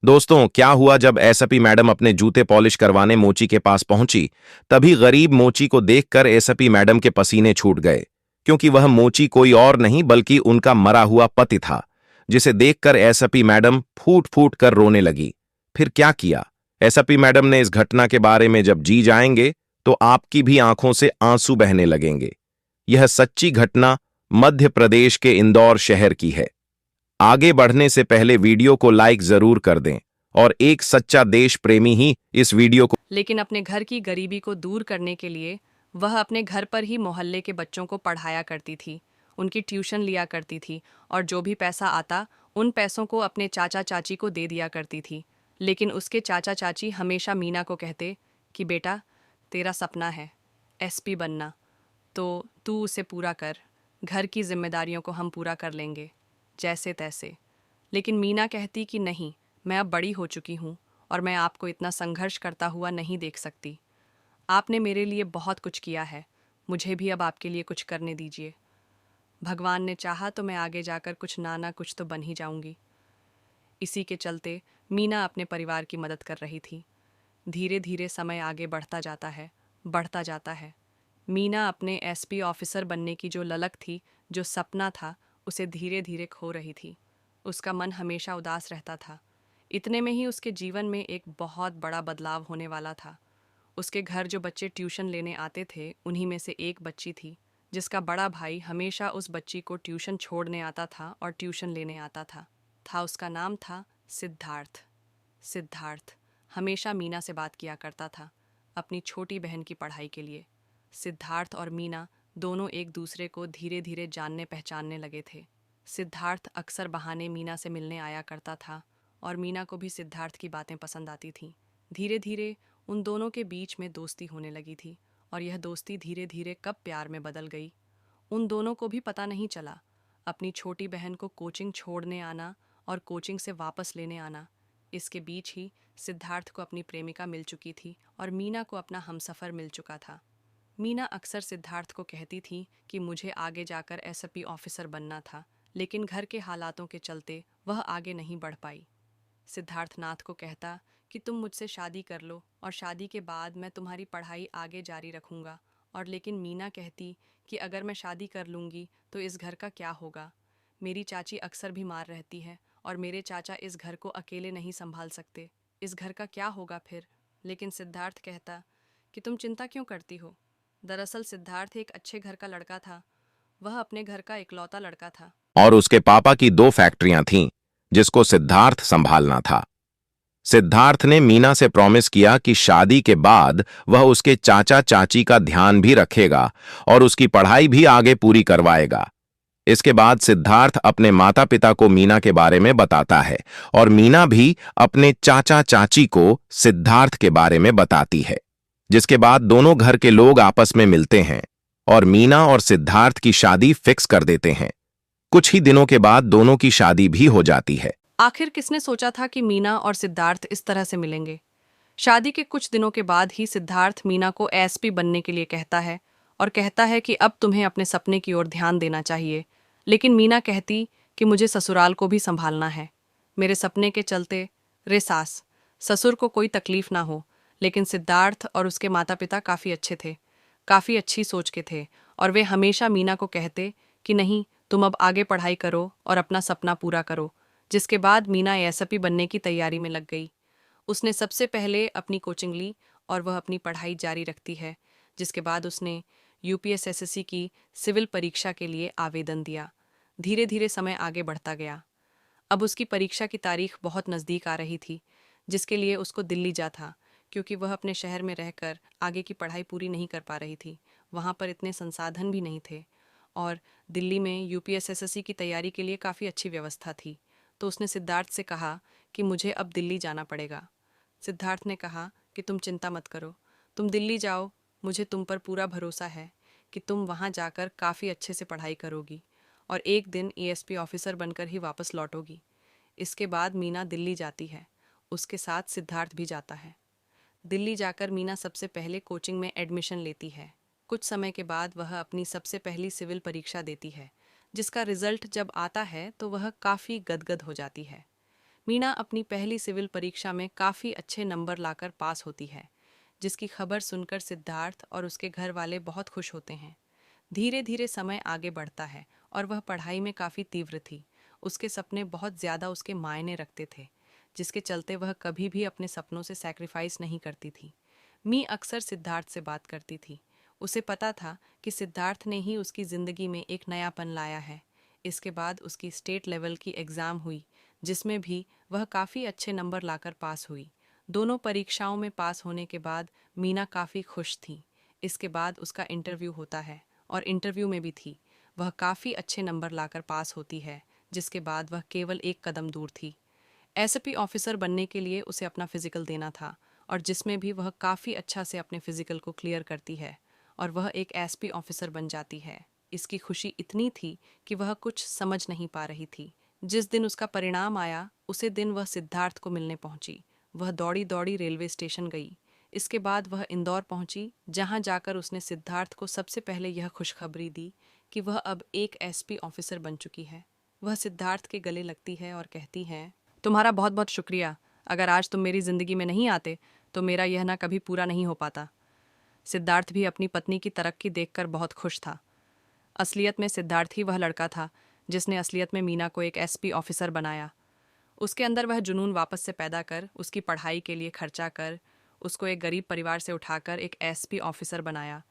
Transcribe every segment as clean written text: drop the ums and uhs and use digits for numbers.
दोस्तों, क्या हुआ जब एसपी मैडम अपने जूते पॉलिश करवाने मोची के पास पहुंची, तभी गरीब मोची को देखकर एसपी मैडम के पसीने छूट गए, क्योंकि वह मोची कोई और नहीं बल्कि उनका मरा हुआ पति था, जिसे देखकर एसपी मैडम फूट फूट कर रोने लगी। फिर क्या किया? एसपी मैडम ने इस घटना के बारे में जब जी जाएंगे, तो आपकी भी आंखों से आंसू बहने लगेंगे। यह सच्ची घटना मध्य प्रदेश के इंदौर शहर की है। आगे बढ़ने से पहले वीडियो को लाइक जरूर कर दें और एक सच्चा देश प्रेमी ही इस वीडियो को। लेकिन अपने घर की गरीबी को दूर करने के लिए वह अपने घर पर ही मोहल्ले के बच्चों को पढ़ाया करती थी, उनकी ट्यूशन लिया करती थी और जो भी पैसा आता उन पैसों को अपने चाचा चाची को दे दिया करती थी। लेकिन उसके चाचा चाची हमेशा मीना को कहते कि बेटा, तेरा सपना है एसपी बनना, तो तू उसे पूरा कर, घर की जिम्मेदारियों को हम पूरा कर लेंगे जैसे तैसे। लेकिन मीना कहती कि नहीं, मैं अब बड़ी हो चुकी हूँ और मैं आपको इतना संघर्ष करता हुआ नहीं देख सकती। आपने मेरे लिए बहुत कुछ किया है, मुझे भी अब आपके लिए कुछ करने दीजिए। भगवान ने चाहा तो मैं आगे जाकर कुछ ना कुछ तो बन ही जाऊंगी। इसी के चलते मीना अपने परिवार की मदद कर रही थी। धीरे धीरे समय आगे बढ़ता जाता है, बढ़ता जाता है। मीना अपने एसपी ऑफिसर बनने की जो ललक थी, जो सपना था, उसे धीरे धीरे खो रही थी। उसका मन हमेशा उदास रहता था। इतने में ही उसके जीवन में एक बहुत बड़ा बदलाव होने वाला था। उसके घर जो बच्चे ट्यूशन लेने आते थे, उन्हीं में से एक बच्ची थी जिसका बड़ा भाई हमेशा उस बच्ची को ट्यूशन छोड़ने आता था और ट्यूशन लेने आता था उसका नाम था सिद्धार्थ। सिद्धार्थ हमेशा मीना से बात किया करता था अपनी छोटी बहन की पढ़ाई के लिए। सिद्धार्थ और मीना दोनों एक दूसरे को धीरे धीरे जानने पहचानने लगे थे। सिद्धार्थ अक्सर बहाने मीना से मिलने आया करता था और मीना को भी सिद्धार्थ की बातें पसंद आती थीं। धीरे धीरे उन दोनों के बीच में दोस्ती होने लगी थी और यह दोस्ती धीरे धीरे कब प्यार में बदल गई, उन दोनों को भी पता नहीं चला। अपनी छोटी बहन को कोचिंग छोड़ने आना और कोचिंग से वापस लेने आना, इसके बीच ही सिद्धार्थ को अपनी प्रेमिका मिल चुकी थी और मीना को अपना हमसफ़र मिल चुका था। मीना अक्सर सिद्धार्थ को कहती थी कि मुझे आगे जाकर एसपी ऑफिसर बनना था, लेकिन घर के हालातों के चलते वह आगे नहीं बढ़ पाई। सिद्धार्थ नाथ को कहता कि तुम मुझसे शादी कर लो और शादी के बाद मैं तुम्हारी पढ़ाई आगे जारी रखूंगा। और लेकिन मीना कहती कि अगर मैं शादी कर लूंगी तो इस घर का क्या होगा। मेरी चाची अक्सर बीमार रहती है और मेरे चाचा इस घर को अकेले नहीं संभाल सकते, इस घर का क्या होगा फिर। लेकिन सिद्धार्थ कहता कि तुम चिंता क्यों करती हो। दरअसल सिद्धार्थ एक अच्छे घर का लड़का था, वह अपने घर का इकलौता लड़का था। और उसके पापा की 2 फैक्ट्रियां थीं, जिसको सिद्धार्थ संभालना था। सिद्धार्थ ने मीना से प्रॉमिस किया कि शादी के बाद वह उसके चाचा चाची का ध्यान भी रखेगा और उसकी पढ़ाई भी आगे पूरी करवाएगा। इसके बाद सिद्धार्थ अपने माता पिता को मीना के बारे में बताता है और मीना भी अपने चाचा चाची को सिद्धार्थ के बारे में बताती है, जिसके बाद दोनों घर के लोग आपस में मिलते हैं और मीना और सिद्धार्थ की शादी फिक्स कर देते हैं। कुछ ही दिनों के बाद दोनों की शादी भी हो जाती है। आखिर किसने सोचा था कि मीना और सिद्धार्थ इस तरह से मिलेंगे। शादी के कुछ दिनों के बाद ही सिद्धार्थ मीना को एसपी बनने के लिए कहता है और कहता है कि अब तुम्हें अपने सपने की ओर ध्यान देना चाहिए। लेकिन मीना कहती कि मुझे ससुराल को भी संभालना है, मेरे सपने के चलते रे सास ससुर को कोई तकलीफ ना हो। लेकिन सिद्धार्थ और उसके माता पिता काफ़ी अच्छे थे, काफ़ी अच्छी सोच के थे और वे हमेशा मीना को कहते कि नहीं, तुम अब आगे पढ़ाई करो और अपना सपना पूरा करो। जिसके बाद मीना एसपी बनने की तैयारी में लग गई। उसने सबसे पहले अपनी कोचिंग ली और वह अपनी पढ़ाई जारी रखती है। जिसके बाद उसने यूपीएसएससी की सिविल परीक्षा के लिए आवेदन दिया। धीरे धीरे समय आगे बढ़ता गया। अब उसकी परीक्षा की तारीख बहुत नज़दीक आ रही थी, जिसके लिए उसको दिल्ली जा था, क्योंकि वह अपने शहर में रहकर आगे की पढ़ाई पूरी नहीं कर पा रही थी। वहाँ पर इतने संसाधन भी नहीं थे और दिल्ली में यूपीएसएससी की तैयारी के लिए काफ़ी अच्छी व्यवस्था थी। तो उसने सिद्धार्थ से कहा कि मुझे अब दिल्ली जाना पड़ेगा। सिद्धार्थ ने कहा कि तुम चिंता मत करो, तुम दिल्ली जाओ, मुझे तुम पर पूरा भरोसा है कि तुम वहाँ जाकर काफ़ी अच्छे से पढ़ाई करोगी और एक दिन एएसपी ऑफिसर बनकर ही वापस लौटोगी। इसके बाद मीना दिल्ली जाती है, उसके साथ सिद्धार्थ भी जाता है। दिल्ली जाकर मीना सबसे पहले कोचिंग में एडमिशन लेती है। कुछ समय के बाद वह अपनी सबसे पहली सिविल परीक्षा देती है, जिसका रिजल्ट जब आता है तो वह काफ़ी गदगद हो जाती है। मीना अपनी पहली सिविल परीक्षा में काफ़ी अच्छे नंबर लाकर पास होती है, जिसकी खबर सुनकर सिद्धार्थ और उसके घर वाले बहुत खुश होते हैं। धीरे धीरे समय आगे बढ़ता है और वह पढ़ाई में काफ़ी तीव्र थी। उसके सपने बहुत ज़्यादा उसके मायने रखते थे, जिसके चलते वह कभी भी अपने सपनों से सैक्रिफाइस नहीं करती थी। मी अक्सर सिद्धार्थ से बात करती थी। उसे पता था कि सिद्धार्थ ने ही उसकी ज़िंदगी में एक नयापन लाया है। इसके बाद उसकी स्टेट लेवल की एग्ज़ाम हुई, जिसमें भी वह काफ़ी अच्छे नंबर लाकर पास हुई। दोनों परीक्षाओं में पास होने के बाद मीना काफ़ी खुश थी। इसके बाद उसका इंटरव्यू होता है और इंटरव्यू में भी थी। वह काफ़ी अच्छे नंबर लाकर पास होती है, जिसके बाद वह केवल एक कदम दूर थी। एसपी ऑफिसर बनने के लिए उसे अपना फिजिकल देना था, और जिसमें भी वह काफ़ी अच्छा से अपने फिजिकल को क्लियर करती है और वह एक एसपी ऑफिसर बन जाती है। इसकी खुशी इतनी थी कि वह कुछ समझ नहीं पा रही थी। जिस दिन उसका परिणाम आया, उसी दिन वह सिद्धार्थ को मिलने पहुंची। वह दौड़ी दौड़ी रेलवे स्टेशन गई। इसके बाद वह इंदौर पहुंची, जहां जाकर उसने सिद्धार्थ को सबसे पहले यह खुशखबरी दी कि वह अब एक एसपी ऑफिसर बन चुकी है। वह सिद्धार्थ के गले लगती है और कहती है, तुम्हारा बहुत बहुत शुक्रिया। अगर आज तुम मेरी ज़िंदगी में नहीं आते तो मेरा यह ना कभी पूरा नहीं हो पाता। सिद्धार्थ भी अपनी पत्नी की तरक्की देखकर बहुत खुश था। असलियत में सिद्धार्थ ही वह लड़का था जिसने असलियत में मीना को एक एसपी ऑफिसर बनाया। उसके अंदर वह जुनून वापस से पैदा कर, उसकी पढ़ाई के लिए खर्चा कर, उसको एक गरीब परिवार से उठाकर एक एसपी ऑफिसर बनाया।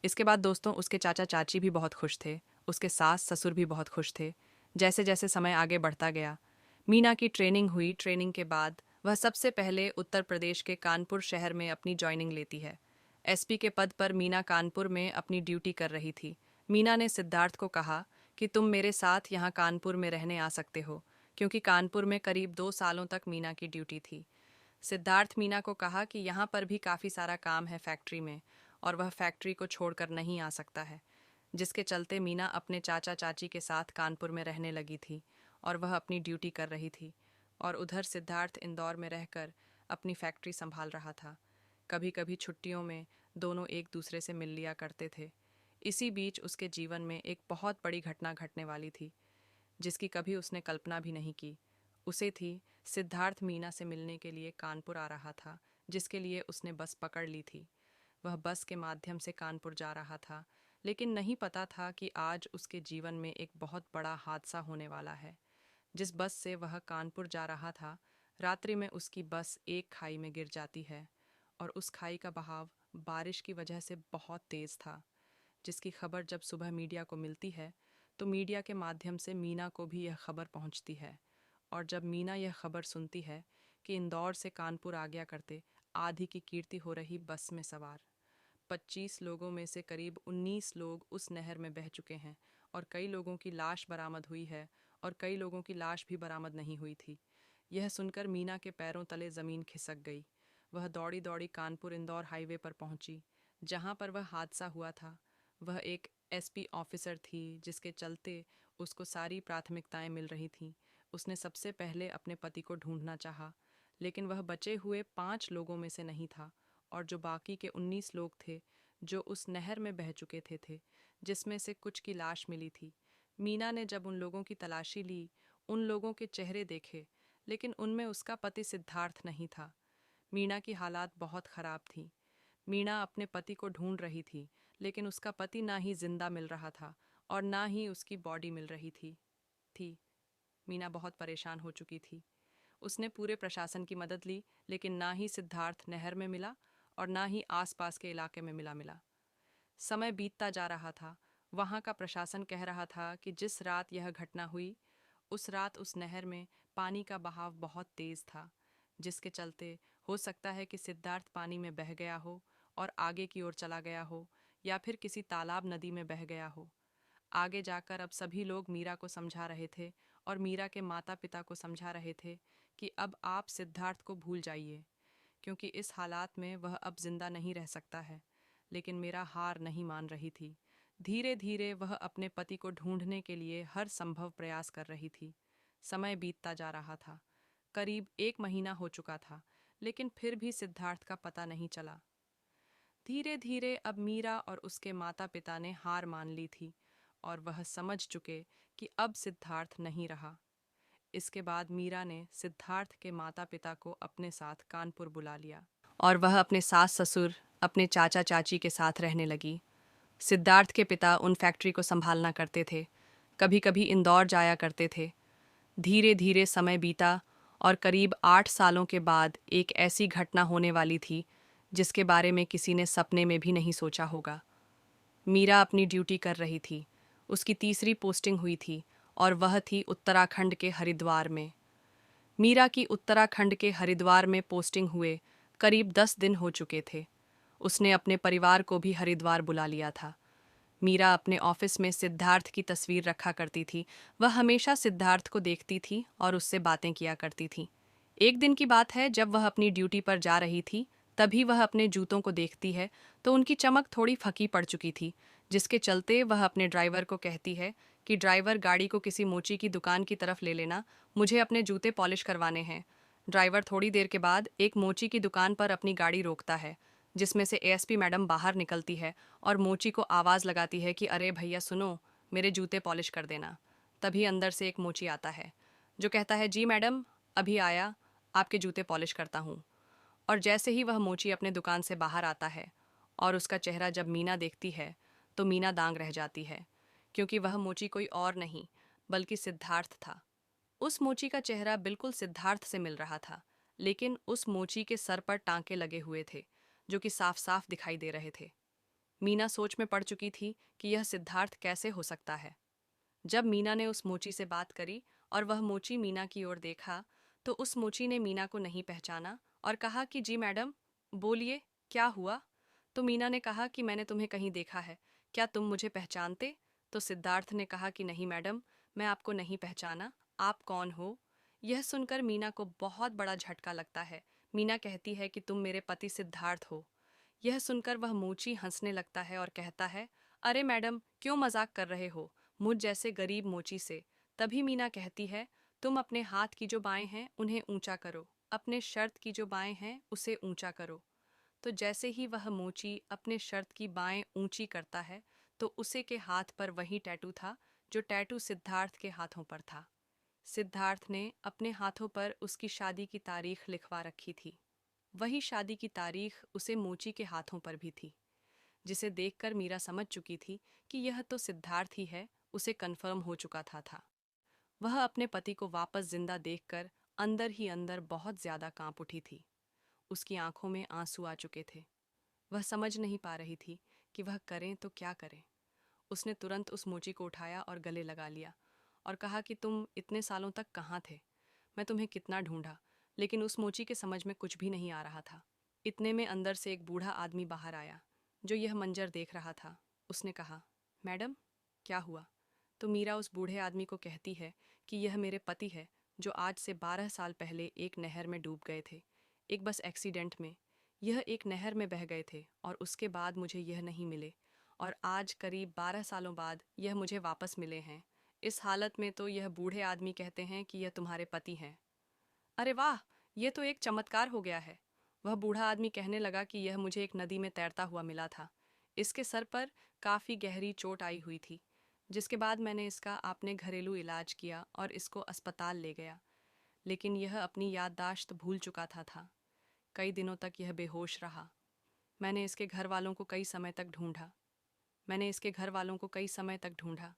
इसके बाद दोस्तों, उसके चाचा चाची भी बहुत खुश थे। उसके सास ससुर भी बहुत खुश थे। जैसे जैसे समय आगे बढ़ता गया, मीना की ट्रेनिंग हुई। ट्रेनिंग के बाद वह सबसे पहले उत्तर प्रदेश के कानपुर शहर में अपनी ज्वाइनिंग लेती है। एसपी के पद पर मीना कानपुर में अपनी ड्यूटी कर रही थी। मीना ने सिद्धार्थ को कहा कि तुम मेरे साथ यहाँ कानपुर में रहने आ सकते हो, क्योंकि कानपुर में करीब 2 सालों तक मीना की ड्यूटी थी। सिद्धार्थ मीना को कहा कि यहाँ पर भी काफ़ी सारा काम है फैक्ट्री में, और वह फैक्ट्री को छोड़कर नहीं आ सकता है। जिसके चलते मीना अपने चाचा चाची के साथ कानपुर में रहने लगी थी और वह अपनी ड्यूटी कर रही थी, और उधर सिद्धार्थ इंदौर में रहकर अपनी फैक्ट्री संभाल रहा था। कभी कभी छुट्टियों में दोनों एक दूसरे से मिल लिया करते थे। इसी बीच उसके जीवन में एक बहुत बड़ी घटना घटने वाली थी, जिसकी कभी उसने कल्पना भी नहीं की। उसे थी, सिद्धार्थ मीना से मिलने के लिए कानपुर आ रहा था, जिसके लिए उसने बस पकड़ ली थी। वह बस के माध्यम से कानपुर जा रहा था, लेकिन नहीं पता था कि आज उसके जीवन में एक बहुत बड़ा हादसा होने वाला है। जिस बस से वह कानपुर जा रहा था, रात्रि में उसकी बस एक खाई में गिर जाती है, और उस खाई का बहाव बारिश की वजह से बहुत तेज़ था। जिसकी खबर जब सुबह मीडिया को मिलती है, तो मीडिया के माध्यम से मीना को भी यह खबर पहुंचती है। और जब मीना यह खबर सुनती है कि इंदौर से कानपुर आ गया करते आधी की कीर्ति हो रही बस में सवार 25 लोगों में से करीब 19 लोग उस नहर में बह चुके हैं, और कई लोगों की लाश बरामद हुई है, और कई लोगों की लाश भी बरामद नहीं हुई थी। यह सुनकर मीना के पैरों तले ज़मीन खिसक गई। वह दौड़ी दौड़ी कानपुर इंदौर हाईवे पर पहुंची, जहां पर वह हादसा हुआ था। वह एक एसपी ऑफिसर थी, जिसके चलते उसको सारी प्राथमिकताएं मिल रही थीं। उसने सबसे पहले अपने पति को ढूंढना चाहा, लेकिन वह बचे हुए 5 लोगों में से नहीं था, और जो बाकी के 19 लोग थे जो उस नहर में बह चुके थे, जिसमें से कुछ की लाश मिली थी। मीना ने जब उन लोगों की तलाशी ली, उन लोगों के चेहरे देखे, लेकिन उनमें उसका पति सिद्धार्थ नहीं था। मीना की हालात बहुत ख़राब थी। मीना अपने पति को ढूंढ रही थी, लेकिन उसका पति ना ही जिंदा मिल रहा था और ना ही उसकी बॉडी मिल रही थी। मीना बहुत परेशान हो चुकी थी। उसने पूरे प्रशासन की मदद ली, लेकिन ना ही सिद्धार्थ नहर में मिला और ना ही आसपास के इलाके में मिला। समय बीतता जा रहा था। वहाँ का प्रशासन कह रहा था कि जिस रात यह घटना हुई, उस रात उस नहर में पानी का बहाव बहुत तेज़ था, जिसके चलते हो सकता है कि सिद्धार्थ पानी में बह गया हो और आगे की ओर चला गया हो, या फिर किसी तालाब नदी में बह गया हो। आगे जाकर अब सभी लोग मीरा को समझा रहे थे, और मीरा के माता पिता को समझा रहे थे कि अब आप सिद्धार्थ को भूल जाइए, क्योंकि इस हालात में वह अब जिंदा नहीं रह सकता है। लेकिन मेरा हार नहीं मान रही थी। धीरे धीरे वह अपने पति को ढूंढने के लिए हर संभव प्रयास कर रही थी। समय बीतता जा रहा था। करीब 1 महीना हो चुका था, लेकिन फिर भी सिद्धार्थ का पता नहीं चला। धीरे धीरे अब मीरा और उसके माता पिता ने हार मान ली थी, और वह समझ चुके कि अब सिद्धार्थ नहीं रहा। इसके बाद मीरा ने सिद्धार्थ के माता पिता को अपने साथ कानपुर बुला लिया और वह अपने सास ससुर, अपने चाचा चाची के साथ रहने लगी। सिद्धार्थ के पिता उन फैक्ट्री को संभालना करते थे, कभी कभी इंदौर जाया करते थे। धीरे धीरे समय बीता और करीब 8 सालों के बाद एक ऐसी घटना होने वाली थी जिसके बारे में किसी ने सपने में भी नहीं सोचा होगा। मीरा अपनी ड्यूटी कर रही थी। उसकी तीसरी पोस्टिंग हुई थी और वह थी उत्तराखंड के हरिद्वार में। मीरा की उत्तराखंड के हरिद्वार में पोस्टिंग हुए करीब 10 दिन हो चुके थे। उसने अपने परिवार को भी हरिद्वार बुला लिया था। मीरा अपने ऑफिस में सिद्धार्थ की तस्वीर रखा करती थी। वह हमेशा सिद्धार्थ को देखती थी और उससे बातें किया करती थी। एक दिन की बात है, जब वह अपनी ड्यूटी पर जा रही थी, तभी वह अपने जूतों को देखती है तो उनकी चमक थोड़ी फकी पड़ चुकी थी, जिसके चलते वह अपने ड्राइवर को कहती है कि ड्राइवर, गाड़ी को किसी मोची की दुकान की तरफ ले लेना, मुझे अपने जूते पॉलिश करवाने हैं। ड्राइवर थोड़ी देर के बाद एक मोची की दुकान पर अपनी गाड़ी रोकता है, जिसमें से एएसपी मैडम बाहर निकलती है और मोची को आवाज़ लगाती है कि अरे भैया सुनो, मेरे जूते पॉलिश कर देना। तभी अंदर से एक मोची आता है जो कहता है, जी मैडम, अभी आया, आपके जूते पॉलिश करता हूँ। और जैसे ही वह मोची अपने दुकान से बाहर आता है और उसका चेहरा जब मीना देखती है तो मीना दांग रह जाती है, क्योंकि वह मोची कोई और नहीं बल्कि सिद्धार्थ था। उस मोची का चेहरा बिल्कुल सिद्धार्थ से मिल रहा था, लेकिन उस मोची के सर पर टांके लगे हुए थे जो कि साफ साफ दिखाई दे रहे थे। मीना सोच में पड़ चुकी थी कि यह सिद्धार्थ कैसे हो सकता है। जब मीना ने उस मोची से बात करी और वह मोची मीना की ओर देखा तो उस मोची ने मीना को नहीं पहचाना और कहा कि जी मैडम, बोलिए क्या हुआ। तो मीना ने कहा कि मैंने तुम्हें कहीं देखा है, क्या तुम मुझे पहचानते। तो सिद्धार्थ ने कहा कि नहीं मैडम, मैं आपको नहीं पहचाना, आप कौन हो। यह सुनकर मीना को बहुत बड़ा झटका लगता है। मीना कहती है कि तुम मेरे पति सिद्धार्थ हो। यह सुनकर वह मोची हंसने लगता है और कहता है, अरे मैडम, क्यों मजाक कर रहे हो मुझ जैसे गरीब मोची से। तभी मीना कहती है, तुम अपने हाथ की जो बाएं हैं उन्हें ऊंचा करो, अपने शर्ट की जो बाएं हैं उसे ऊंचा करो। तो जैसे ही वह मोची अपने शर्ट की बाएं ऊंची करता है तो उसे के हाथ पर वही टैटू था जो टैटू सिद्धार्थ के हाथों पर था। सिद्धार्थ ने अपने हाथों पर उसकी शादी की तारीख लिखवा रखी थी। वही शादी की तारीख उसे मोची के हाथों पर भी थी, जिसे देखकर मीरा समझ चुकी थी कि यह तो सिद्धार्थ ही है। उसे कन्फर्म हो चुका था। वह अपने पति को वापस जिंदा देखकर अंदर ही अंदर बहुत ज्यादा कांप उठी थी। उसकी आंखों में आंसू आ चुके थे। वह समझ नहीं पा रही थी कि वह करें तो क्या करें। उसने तुरंत उस मोची को उठाया और गले लगा लिया और कहा कि तुम इतने सालों तक कहाँ थे, मैं तुम्हें कितना ढूंढा, लेकिन उस मोची के समझ में कुछ भी नहीं आ रहा था। इतने में अंदर से एक बूढ़ा आदमी बाहर आया जो यह मंजर देख रहा था। उसने कहा, मैडम, क्या हुआ। तो मीरा उस बूढ़े आदमी को कहती है कि यह मेरे पति है जो आज से 12 साल पहले एक नहर में डूब गए थे, एक बस एक्सीडेंट में। यह एक नहर में बह गए थे और उसके बाद मुझे यह नहीं मिले, और आज करीब 12 सालों बाद यह मुझे वापस मिले हैं। इस हालत में तो यह बूढ़े आदमी कहते हैं कि यह तुम्हारे पति हैं। अरे वाह, ये तो एक चमत्कार हो गया है। वह बूढ़ा आदमी कहने लगा कि यह मुझे एक नदी में तैरता हुआ मिला था। इसके सर पर काफ़ी गहरी चोट आई हुई थी, जिसके बाद मैंने इसका आपने घरेलू इलाज किया और इसको अस्पताल ले गया, लेकिन यह अपनी याददाश्त भूल चुका था। कई दिनों तक यह बेहोश रहा। मैंने इसके घर वालों को कई समय तक ढूंढा।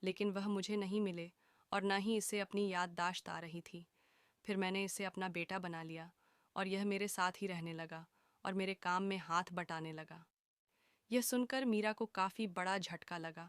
लेकिन वह मुझे नहीं मिले और न ही इसे अपनी याददाश्त आ रही थी। फिर मैंने इसे अपना बेटा बना लिया और यह मेरे साथ ही रहने लगा और मेरे काम में हाथ बटाने लगा। यह सुनकर मीरा को काफ़ी बड़ा झटका लगा।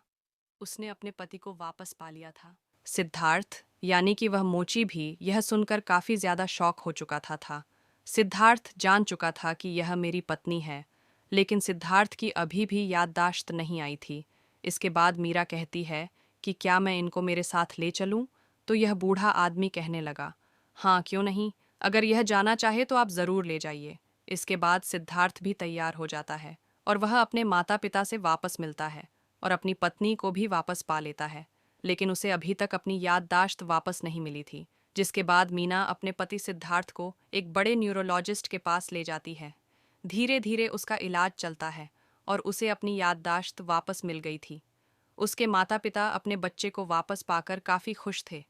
उसने अपने पति को वापस पा लिया था। सिद्धार्थ, यानी कि वह मोची, भी यह सुनकर काफ़ी ज़्यादा शॉक हो चुका था। सिद्धार्थ जान चुका था कि यह मेरी पत्नी है, लेकिन सिद्धार्थ की अभी भी याददाश्त नहीं आई थी। इसके बाद मीरा कहती है कि क्या मैं इनको मेरे साथ ले चलूं? तो यह बूढ़ा आदमी कहने लगा, हाँ क्यों नहीं, अगर यह जाना चाहे तो आप ज़रूर ले जाइए। इसके बाद सिद्धार्थ भी तैयार हो जाता है और वह अपने माता पिता से वापस मिलता है और अपनी पत्नी को भी वापस पा लेता है, लेकिन उसे अभी तक अपनी याददाश्त वापस नहीं मिली थी। जिसके बाद मीना अपने पति सिद्धार्थ को एक बड़े न्यूरोलॉजिस्ट के पास ले जाती है। धीरे धीरे उसका इलाज चलता है और उसे अपनी याददाश्त वापस मिल गई थी। उसके माता पिता अपने बच्चे को वापस पाकर काफ़ी खुश थे,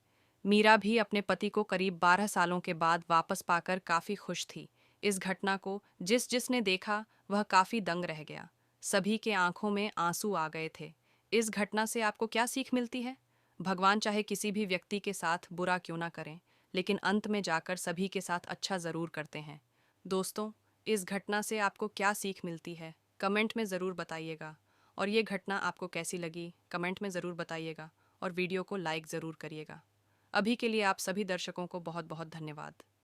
मीरा भी अपने पति को करीब 12 सालों के बाद वापस पाकर काफी खुश थी। इस घटना को जिसने देखा वह काफी दंग रह गया। सभी के आंखों में आंसू आ गए थे। इस घटना से आपको क्या सीख मिलती है? भगवान चाहे किसी भी व्यक्ति के साथ बुरा क्यों ना करें, लेकिन अंत में जाकर सभी के साथ अच्छा जरूर करते हैं। दोस्तों, इस घटना से आपको क्या सीख मिलती है, कमेंट में ज़रूर बताइएगा। और ये घटना आपको कैसी लगी, कमेंट में ज़रूर बताइएगा और वीडियो को लाइक ज़रूर करिएगा। अभी के लिए आप सभी दर्शकों को बहुत बहुत धन्यवाद।